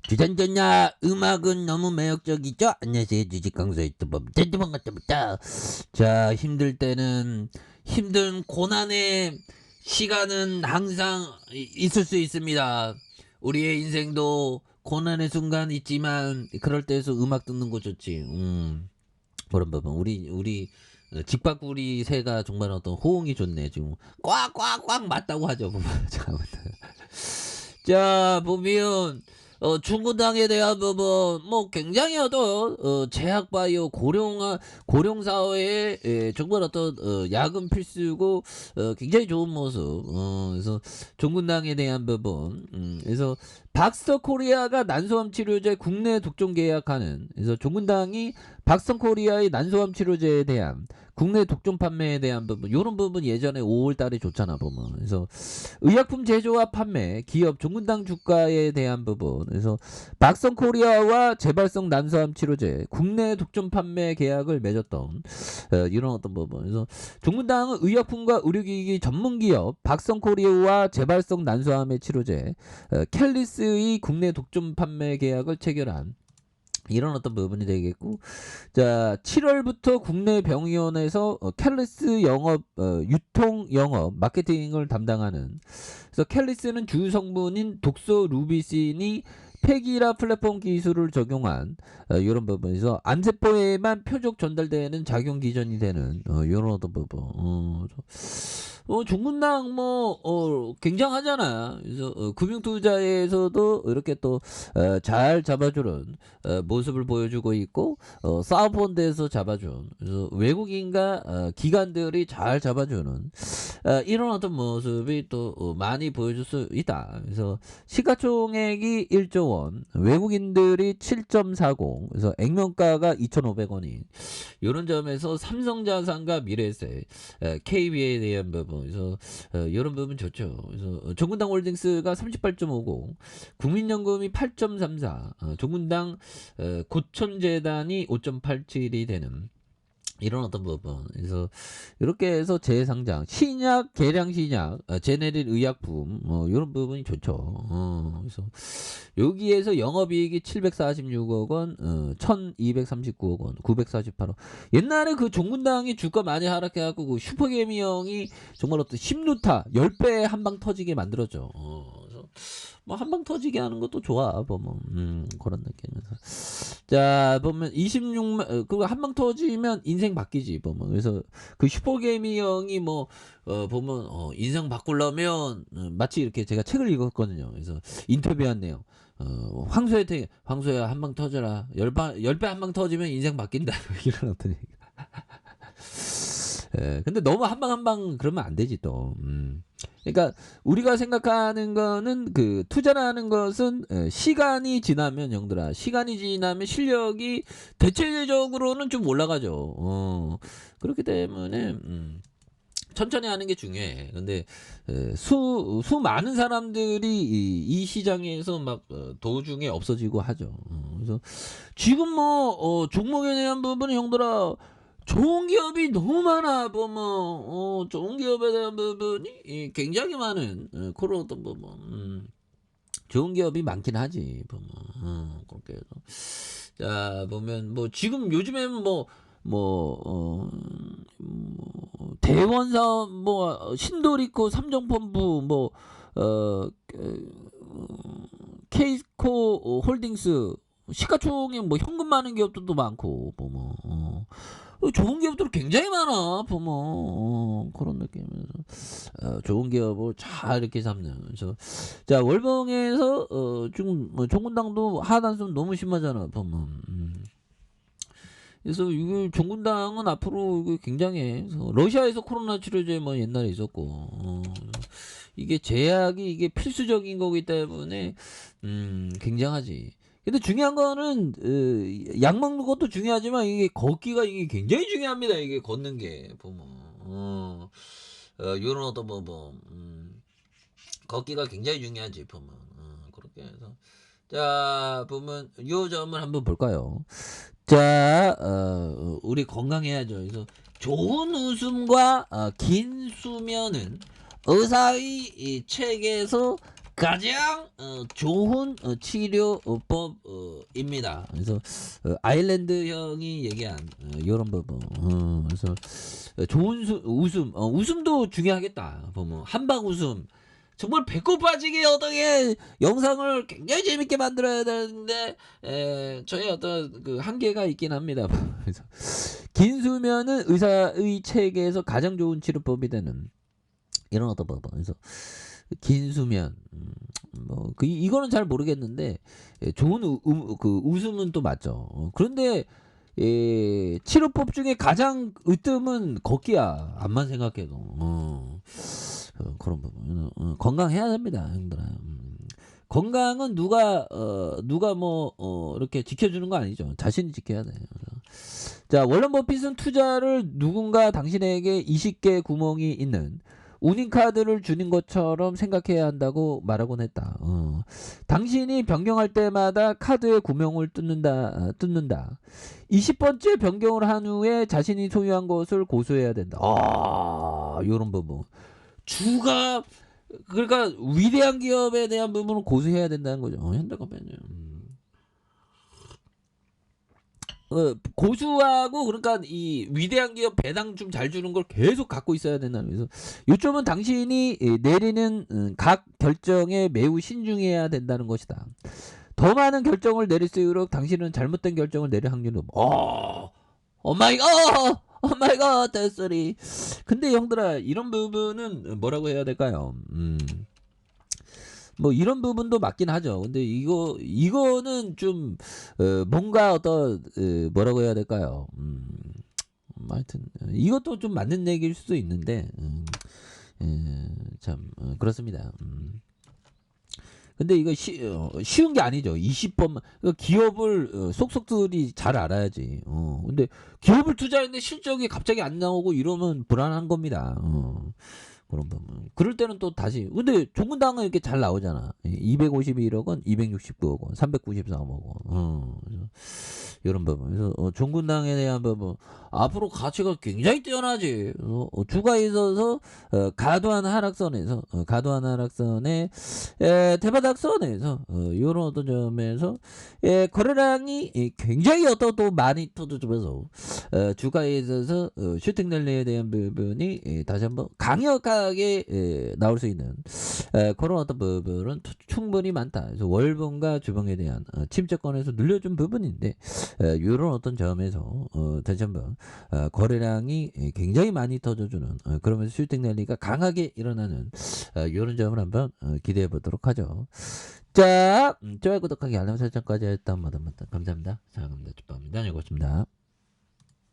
주전자냐 음악은 너무 매력적이죠. 안녕하세요, 주식강사 유튜버 반갑습니다. 자, 힘들 때는 힘든 고난의 시간은 항상 있을 수 있습니다. 우리의 인생도 고난의 순간 있지만 그럴 때에서 음악 듣는 거 좋지. 그런 부분 우리 직박구리 새가 정말 어떤 호응이 좋네. 지금 꽉꽉꽉 맞다고 하죠. 보면 자, 보면 중구당에 대한 부분 뭐 굉장히 어떤 제약바이오 고령 사회에 정말 어떤 야근 필수고 굉장히 좋은 모습. 그래서 중구당에 대한 부분. 그래서 박스터 코리아가 난소암 치료제 국내 독점 계약하는, 그래서 종군당이 박스터 코리아의 난소암 치료제에 대한 국내 독점 판매에 대한 부분, 요런 부분 예전에 5월 달에 줬잖아 보면. 그래서 의약품 제조와 판매 기업 종군당 주가에 대한 부분, 그래서 박스터 코리아와 재발성 난소암 치료제 국내 독점 판매 계약을 맺었던 이런 어떤 부분. 그래서 종군당은 의약품과 의료기기 전문 기업 박스터 코리아와 재발성 난소암의 치료제 켈리스의 국내 독점 판매 계약을 체결한 이런 어떤 부분이 되겠고, 자 7월부터 국내 병의원에서 켈리스 영업 유통 영업 마케팅을 담당하는, 그래서 켈리스는 주요 성분인 독소 루비신이 폐기라 플랫폼 기술을 적용한 이런 부분에서 암세포에만 표적 전달되는 작용 기전이 되는 이런 어떤 부분. 종군당 굉장하잖아. 그래서 금융투자에서도 이렇게 또 잘 잡아주는 모습을 보여주고 있고, 사우펀드에서 잡아준, 그래서 외국인과 기관들이 잘 잡아주는 이런 어떤 모습이 또 많이 보여줄 수 있다. 그래서 시가총액이 1조 원, 외국인들이 7.40, 그래서 액면가가 2,500원인 이런 점에서 삼성자산과 미래에셋, KB에 대한 부분, 그래서 이런 부분 좋죠. 그래서 종군당 홀딩스가 38.50, 국민연금이 8.34, 종군당 고천재단이 5.87이 되는 이런 어떤 부분. 그래서 이렇게 해서 재상장, 신약, 계량 신약, 제네릭 의약품, 이런 부분이 좋죠. 그래서 여기에서 영업이익이 746억 원, 1239억 원, 948억. 옛날에 그 종군당이 주가 많이 하락해갖고 그 슈퍼개미 형이 정말 어떤 10루타 10배 한 방 터지게 만들었죠. 그래서 뭐 한 방 터지게 하는 것도 좋아 보면 그런 느낌에서, 자 보면 26만 그거 한 방 터지면 인생 바뀌지 보면. 그래서 그 슈퍼게이미 형이 뭐 보면 인생 바꾸려면 마치 이렇게, 제가 책을 읽었거든요. 그래서 인터뷰한 내용, 황소야 한 방 터져라, 10배 한 방 터지면 인생 바뀐다 이런 어떤 얘기. 근데 너무 한 방 한 방 그러면 안 되지 또. 그러니까 우리가 생각하는 거는 그 투자라는 것은 시간이 지나면, 형들아, 시간이 지나면 실력이 대체적으로는 좀 올라가죠. 그렇기 때문에 천천히 하는 게 중요해. 근데 많은 사람들이 이 시장에서 막 도중에 없어지고 하죠. 그래서 지금 뭐 종목에 대한 부분은, 형들아, 좋은 기업이 너무 많아 보면. 좋은 기업에 대한 부분이 굉장히 많은 그런 어떤 부분. 좋은 기업이 많긴 하지 보면. 그렇게 해서 자 보면 뭐 지금 요즘에는 대원사 신도리코 삼성본부 케이스코 홀딩스 시가총액 현금 많은 기업들도 많고 보면. 좋은 기업들 굉장히 많아 보면. 그런 느낌에서 좋은 기업을 잘 이렇게 잡는. 그래서 자 월봉에서 지금 종군당도 하단선 너무 심하잖아 보면. 그래서 이게 종군당은 앞으로 이게 굉장해. 그래서 러시아에서 코로나 치료제 옛날에 있었고, 이게 제약이 이게 필수적인 거기 때문에 굉장하지. 근데 중요한 거는 약 먹는 것도 중요하지만 이게 걷기가 이게 굉장히 중요합니다. 이게 걷는 게 보면. 요런 어떤 걷기가 굉장히 중요하지 보면. 그렇게 해서 자 보면 요 점을 한번 볼까요? 자 우리 건강해야죠. 그래서 좋은 웃음과 긴 수면은 의사의 이 책에서 가장 좋은 치료법입니다. 그래서 아일랜드 형이 얘기한 이런 부분. 그래서 좋은 웃음도 중요하겠다. 보면 한방 웃음. 정말 배꼽 빠지게 어떻게 영상을 굉장히 재밌게 만들어야 되는데 저의 어떤 그 한계가 있긴 합니다. 그래서 긴 수면은 의사의 체계에서 가장 좋은 치료법이 되는 이런 어떤 법. 그래서 긴 수면, 이거는 잘 모르겠는데 좋은 그 웃음은 또 맞죠. 그런데 치료법 중에 가장 으뜸은 걷기야. 암만 생각해도. 그런 부분. 건강해야 됩니다, 형들아. 건강은 누가 뭐 이렇게 지켜주는 거 아니죠. 자신이 지켜야 돼요. 자, 워런 버핏은 투자를 누군가 당신에게 20개 구멍이 있는 운잉카드를 주는 것처럼 생각해야 한다고 말하곤 했다. 당신이 변경할 때마다 카드의 구멍을 뚫는다. 20번째 변경을 한 후에 자신이 소유한 것을 고수해야 된다. 요런 부분. 그러니까 위대한 기업에 대한 부분을 고수해야 된다는 거죠. 현대카페는. 고수하고 그러니까 이 위대한 기업 배당 좀 잘 주는 걸 계속 갖고 있어야 된다는 거죠. 요점은 당신이 내리는 각 결정에 매우 신중해야 된다는 것이다. 더 많은 결정을 내릴수록 당신은 잘못된 결정을 내릴 확률이 높아. 오마이갓 데스리. 근데 형들아 이런 부분은 뭐라고 해야 될까요? 뭐 이런 부분도 맞긴 하죠. 근데 이거는 좀 뭔가 어떤 뭐라고 해야 될까요? 하여튼 이것도 좀 맞는 얘기일 수도 있는데 참 그렇습니다. 근데 이거 쉬운 게 아니죠. 20번만 기업을 속속들이 잘 알아야지. 근데 기업을 투자했는데 실적이 갑자기 안 나오고 이러면 불안한 겁니다. 그런 부분. 그럴 때는 또 다시. 근데 종근당은 이렇게 잘 나오잖아. 251억 원, 269억 원, 394억 원. 이런 부분. 그래서 종근당에 대한 부분. 앞으로 가치가 굉장히 뛰어나지. 주가에 있어서 과도한 하락선에 대바닥선에서 이런 어떤 점에서 거래량이 굉장히 어떤 또 많이 터져주면서 주가에 있어서 슈팅 랠리에 대한 부분이 다시 한번 강력하게 나올 수 있는 그런 어떤 부분은 충분히 많다. 그래서 월봉과 주봉에 대한 침체권에서 눌려준 부분인데 이런 어떤 점에서 다시 한번 거래량이 굉장히 많이 터져주는 그러면서 슈팅 랠리가 강하게 일어나는 이런 점을 한번 기대해 보도록 하죠. 자, 좋아요, 구독하기, 알람 설정까지 했던 모든 분들 감사합니다. 자, 그럼 네, 축복합니다. 고맙습니다.